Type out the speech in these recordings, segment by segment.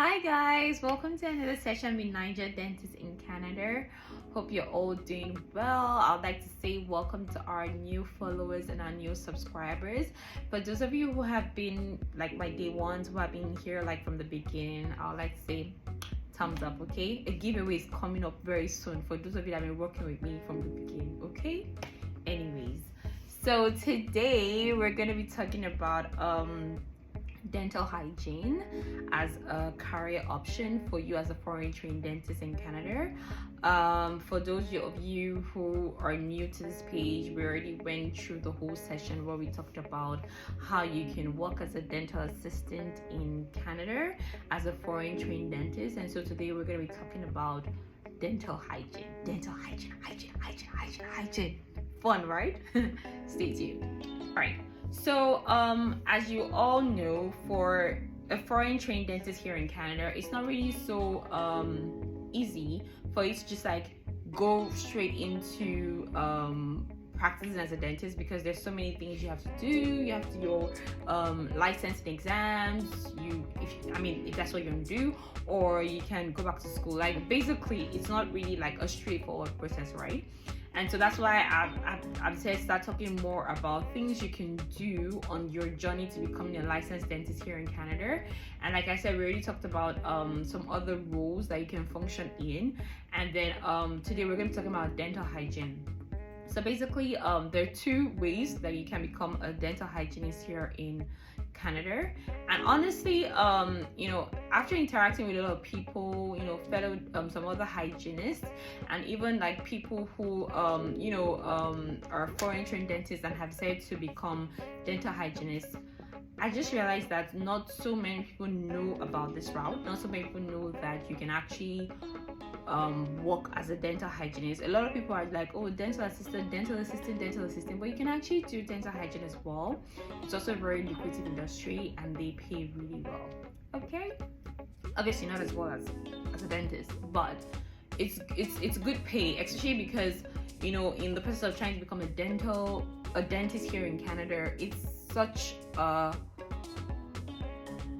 Hi guys, welcome to another session with Niger Dentists in Canada. Hope you're all doing well. I'd like to say welcome to our new followers and our new subscribers. For those of you who have been like my day ones, who have been here like from the beginning, I'd like to say thumbs up. Okay, a giveaway is coming up very soon for those of you that have been working with me from the beginning. Okay, anyways, so today we're going to be talking about dental hygiene as a career option for you as a foreign trained dentist in Canada. For those of you who are new to this page, we already went through the whole session where we talked about how you can work as a dental assistant in Canada as a foreign trained dentist. And so today we're going to be talking about dental hygiene. Hygiene. Fun, right? Stay tuned. All right. So as you all know, for a foreign trained dentist here in Canada, it's not really so easy for you to just like go straight into practicing as a dentist, because there's so many things you have to do. You have to do your licensing exams, if that's what you're gonna do, or you can go back to school. Like basically it's not really like a straightforward process, right? And so that's why I've said start talking more about things you can do on your journey to becoming a licensed dentist here in Canada. And like I said, we already talked about some other roles that you can function in. And then today we're going to be talking about dental hygiene. So basically, there are two ways that you can become a dental hygienist here in Canada. And honestly, after interacting with a lot of people, fellow some other hygienists, and even like people who are foreign trained dentists and have said to become dental hygienists, I just realized that not so many people know about this route. Not so many people know that you can actually work as a dental hygienist. A lot of people are like, oh, dental assistant, but you can actually do dental hygiene as well. It's also a very lucrative industry and they pay really well. Okay, obviously not as well as a dentist, but it's good pay, especially because in the process of trying to become a dentist here in Canada, it's such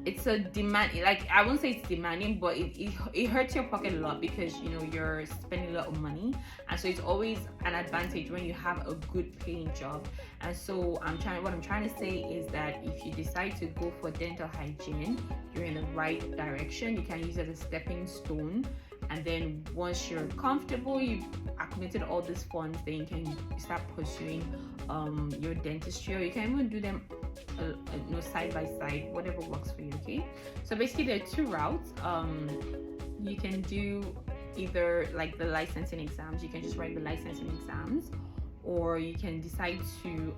it's a demand, like I won't say it's demanding, but it hurts your pocket a lot, because you're spending a lot of money, and so it's always an advantage when you have a good paying job. And so what I'm trying to say is that if you decide to go for dental hygiene, you're in the right direction. You can use it as a stepping stone, and then once you're comfortable, you've accumulated all these funds, then you can start pursuing your dentistry, or you can even do them side by side, whatever works for you. Okay, so basically there are two routes. You can do either like the licensing exams, you can just write the licensing exams, or you can decide to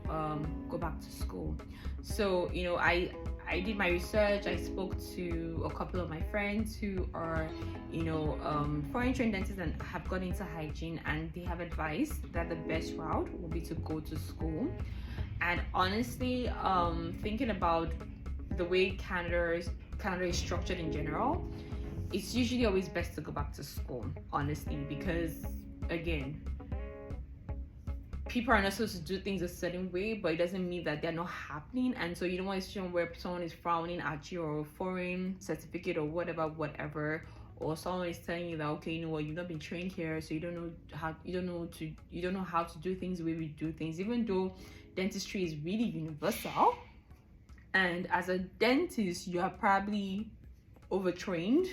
go back to school. So I did my research. I spoke to a couple of my friends who are foreign trained dentists and have gone into hygiene, and they have advised that the best route will be to go to school. And honestly, thinking about the way Canada is structured in general, it's usually always best to go back to school, honestly, because again, people are not supposed to do things a certain way, but it doesn't mean that they're not happening. And so you don't want a situation where someone is frowning at your foreign certificate or whatever, or someone is telling you that, okay, you've not been trained here, so you don't know how to do things the way we do things, even though dentistry is really universal. And as a dentist, you are probably overtrained.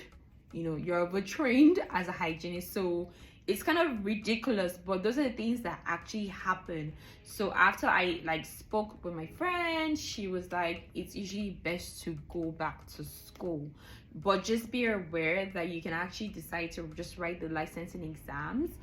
You're overtrained as a hygienist, so it's kind of ridiculous, but those are the things that actually happen. So after I spoke with my friend, she was like, it's usually best to go back to school, but just be aware that you can actually decide to just write the licensing exams,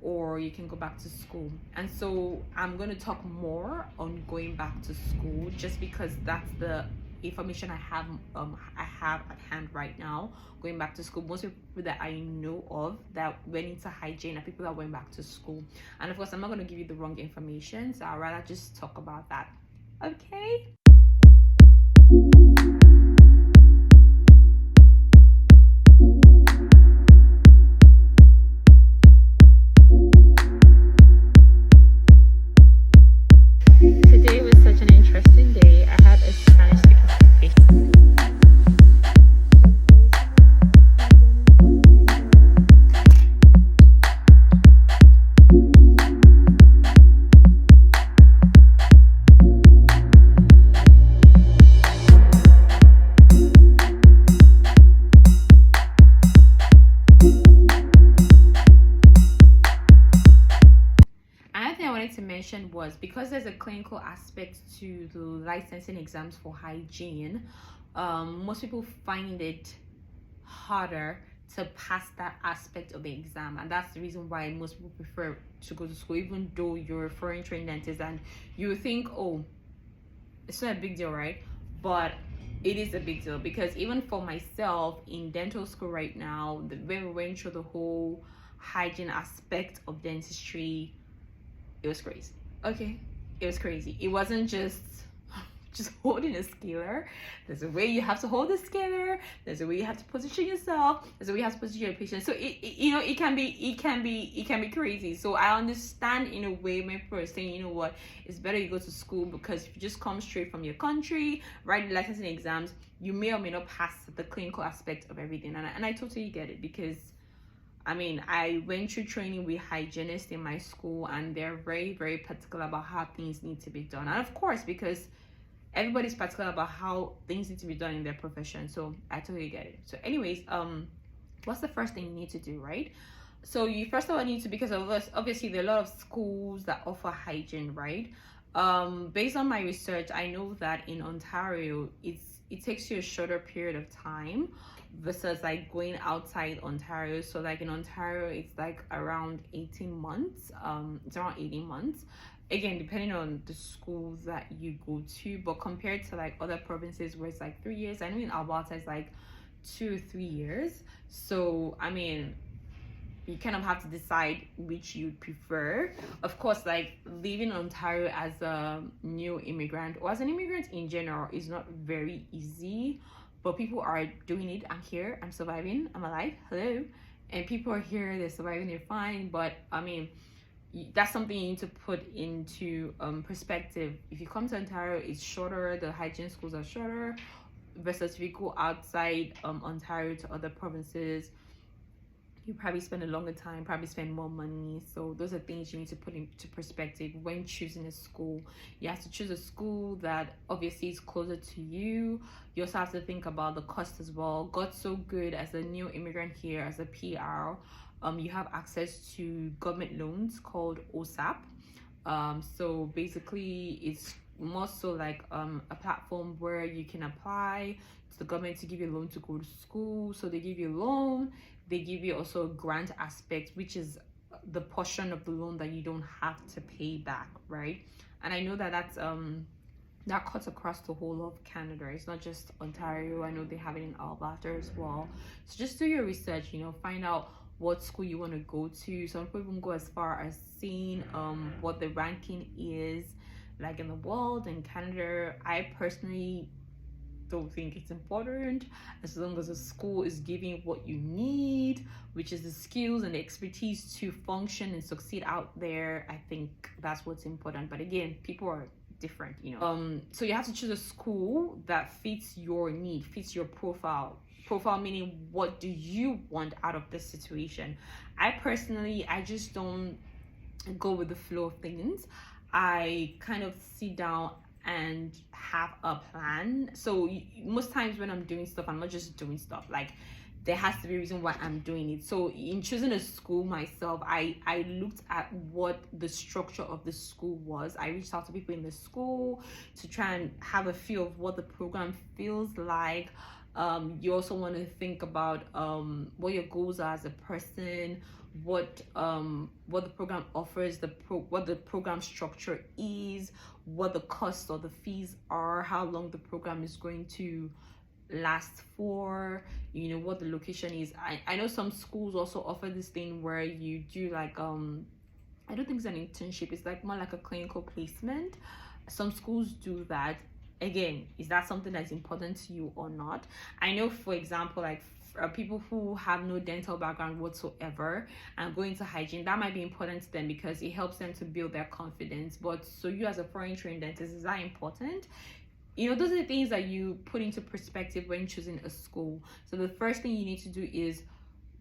or you can go back to school. And so I'm going to talk more on going back to school, just because that's the information I have at hand right now. Going back to school, most people that I know of that went into hygiene are people that went back to school. And of course, I'm not going to give you the wrong information, so I'd rather just talk about that. Okay. Today was such an interesting day. I had a Spanish speaking patient. was because there's a clinical aspect to the licensing exams for hygiene. Most people find it harder to pass that aspect of the exam, and that's the reason why most people prefer to go to school, even though you're a foreign trained dentist and you think, oh, it's not a big deal, right? But it is a big deal, because even for myself in dental school right now, when we went through the whole hygiene aspect of dentistry, it was crazy. Okay, it was crazy. It wasn't just holding a scaler. There's a way you have to hold the scaler. There's a way you have to position yourself. There's a way you have to position your patient. So it can be crazy. So I understand in a way when people are saying, you know what, it's better you go to school, because if you just come straight from your country, write the licensing exams, you may or may not pass the clinical aspect of everything. And I totally get it, because I mean, I went through training with hygienists in my school, and they're very, very particular about how things need to be done. And of course, because everybody's particular about how things need to be done in their profession, so I totally get it. So anyways, what's the first thing you need to do, right? So you first of all need to, because of us, obviously there are a lot of schools that offer hygiene, right? Based on my research, I know that in Ontario it takes you a shorter period of time versus like going outside Ontario. So like in Ontario it's like around 18 months. It's around 18 months, again depending on the school that you go to, but compared to like other provinces where it's like 3 years, I know in Alberta it's like 2 or 3 years. So I mean, you kind of have to decide which you prefer. Of course, like living in Ontario as a new immigrant or as an immigrant in general is not very easy, but people are doing it. I'm here, I'm surviving, I'm alive, hello. And people are here, they're surviving, they're fine. But I mean, that's something you need to put into perspective. If you come to Ontario, it's shorter, the hygiene schools are shorter, versus if you go outside Ontario to other provinces, you probably spend a longer time, probably spend more money. So those are things you need to put into perspective when choosing a school. You have to choose a school that obviously is closer to you. You also have to think about the cost as well. God's so good, as a new immigrant here, as a PR, you have access to government loans called OSAP. So basically it's more so like a platform where you can apply to the government to give you a loan to go to school. So they give you a loan, they give you also a grant aspect, which is the portion of the loan that you don't have to pay back, right? And I know that that's that cuts across the whole of Canada. It's not just Ontario. I know they have it in Alberta as well. So just do your research, you know, find out what school you want to go to. Some people even go as far as seeing what the ranking is like in the world. In Canada, I personally don't think it's important, as long as the school is giving what you need, which is the skills and the expertise to function and succeed out there. I think that's what's important. But again, people are different, you know. So you have to choose a school that fits your need, fits your profile meaning what do you want out of this situation. I personally, I just don't go with the flow of things. I kind of sit down and have a plan. So most times when I'm doing stuff, I'm not just doing stuff, like there has to be a reason why I'm doing it. So in choosing a school myself, I looked at what the structure of the school was. I reached out to people in the school to try and have a feel of what the program feels like. You also want to think about what your goals are as a person, what the program offers, what the program structure is, what the cost or the fees are, how long the program is going to last for, you know, what the location is. I know some schools also offer this thing where you do like I don't think it's an internship, it's like more like a clinical placement. Some schools do that. Again, is that something that's important to you or not? I know, for example, like people who have no dental background whatsoever and going into hygiene, that might be important to them because it helps them to build their confidence. But so you as a foreign trained dentist, is that important? You know, those are the things that you put into perspective when choosing a school. So the first thing you need to do is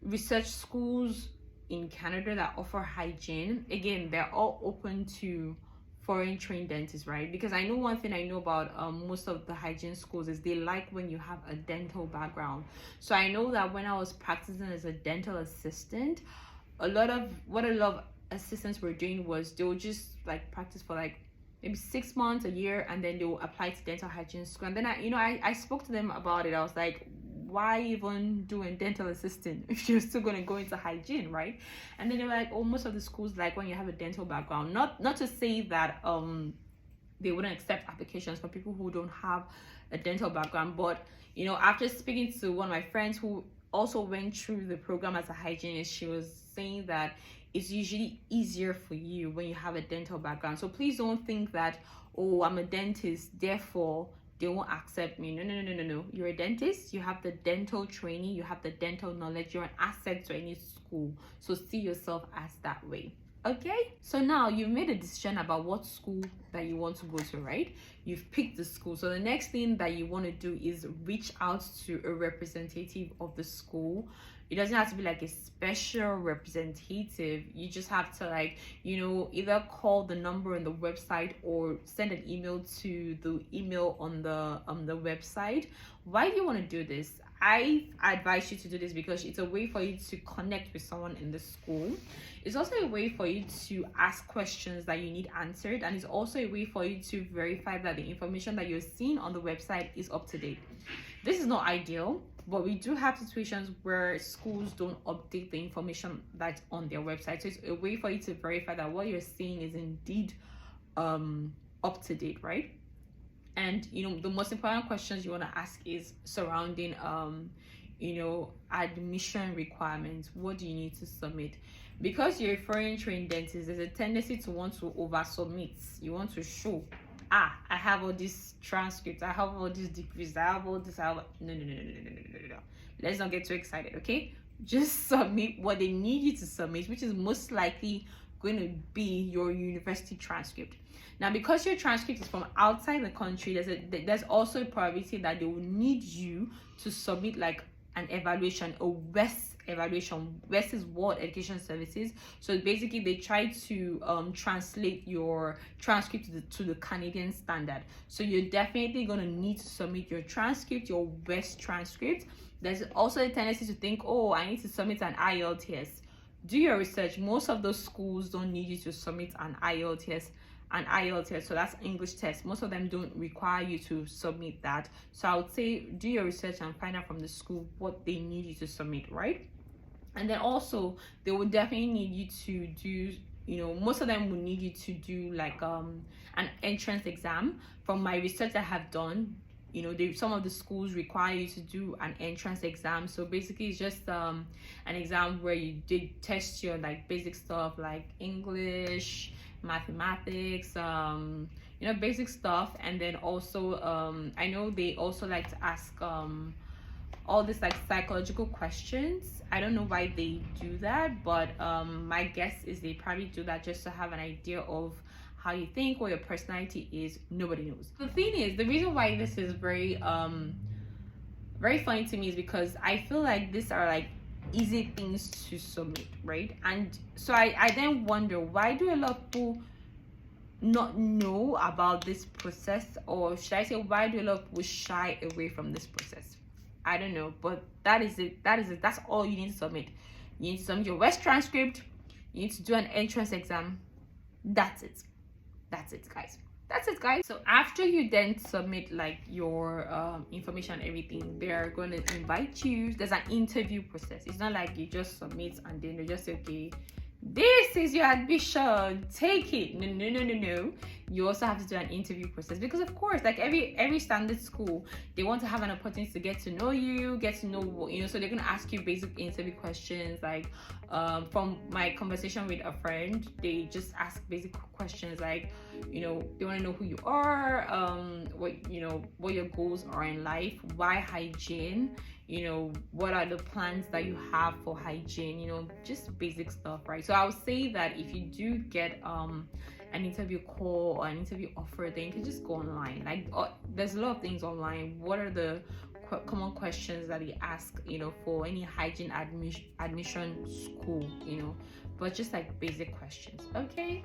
research schools in Canada that offer hygiene. Again, they're all open to foreign trained dentists, right? Because I know one thing I know about most of the hygiene schools is they like when you have a dental background. So I know that when I was practicing as a dental assistant, a lot of assistants were doing was they would just like practice for like maybe 6 months, a year, and then they will apply to dental hygiene school. And then I spoke to them about it. I was like, why even doing dental assistant if you're still going to go into hygiene, right? And then they were like, oh, most of the schools, like when you have a dental background, not to say that they wouldn't accept applications for people who don't have a dental background, but after speaking to one of my friends who also went through the program as a hygienist, she was saying that it's usually easier for you when you have a dental background. So please don't think that, oh, I'm a dentist, therefore they won't accept me. No. You're a dentist, you have the dental training, you have the dental knowledge, you're an asset to any school. So see yourself as that way. Okay, so now you've made a decision about what school that you want to go to, right? You've picked the school. So the next thing that you want to do is reach out to a representative of the school. It doesn't have to be like a special representative. You just have to like, either call the number on the website or send an email to the email on the website. Why do you want to do this? I advise you to do this because it's a way for you to connect with someone in the school. It's also a way for you to ask questions that you need answered, and it's also a way for you to verify that the information that you're seeing on the website is up to date. This is not ideal, but we do have situations where schools don't update the information that's on their website. So it's a way for you to verify that what you're seeing is indeed up to date, right? And the most important questions you want to ask is surrounding admission requirements. What do you need to submit? Because you're a foreign trained dentist, there's a tendency to want to over submit. You want to show, I have all these transcripts, I have all these degrees, I have all this. No. Let's not get too excited, okay? Just submit what they need you to submit, which is most likely going to be your university transcript. Now, because your transcript is from outside the country, there's also a probability that they will need you to submit like an evaluation, a WES evaluation. WES is World Education Services. So basically they try to translate your transcript to the Canadian standard. So you're definitely going to need to submit your transcript, your WES transcript. There's also a tendency to think, oh, I need to submit an IELTS. Do your research. Most of those schools don't need you to submit an IELTS. So that's English test. Most of them don't require you to submit that. So I would say do your research and find out from the school what they need you to submit, right? And then also they will definitely need you to do, most of them will need you to do like an entrance exam. From my research I have done, some of the schools require you to do an entrance exam. So basically it's just an exam where they test your like basic stuff like English, mathematics, basic stuff. And then also I know they also like to ask all this like psychological questions. I don't know why they do that, but my guess is they probably do that just to have an idea of how you think, what your personality is. Nobody knows. The thing is, the reason why this is very funny to me is because I feel like these are like easy things to submit, right? And so I then wonder, why do a lot of people not know about this process? Or should I say, why do a lot of people shy away from this process? I don't know, but that is it. That's all you need to submit. You need to submit your WES transcript. You need to do an entrance exam. That's it, guys. So after you then submit like your information and everything, they're going to invite you. There's an interview process. It's not like you just submit and then they just say, okay, this is your admission, take it. No. You also have to do an interview process, because of course, like every standard school, they want to have an opportunity to get to know you, get to know what, so they're going to ask you basic interview questions. Like from my conversation with a friend, they just ask basic questions like, they want to know who you are, what your goals are in life, why hygiene, what are the plans that you have for hygiene, just basic stuff, right? So I would say that if you do get an interview call or an interview offer, then you can just go online. Like there's a lot of things online. What are the common questions that they ask, for any hygiene admission school, but just like basic questions. Okay,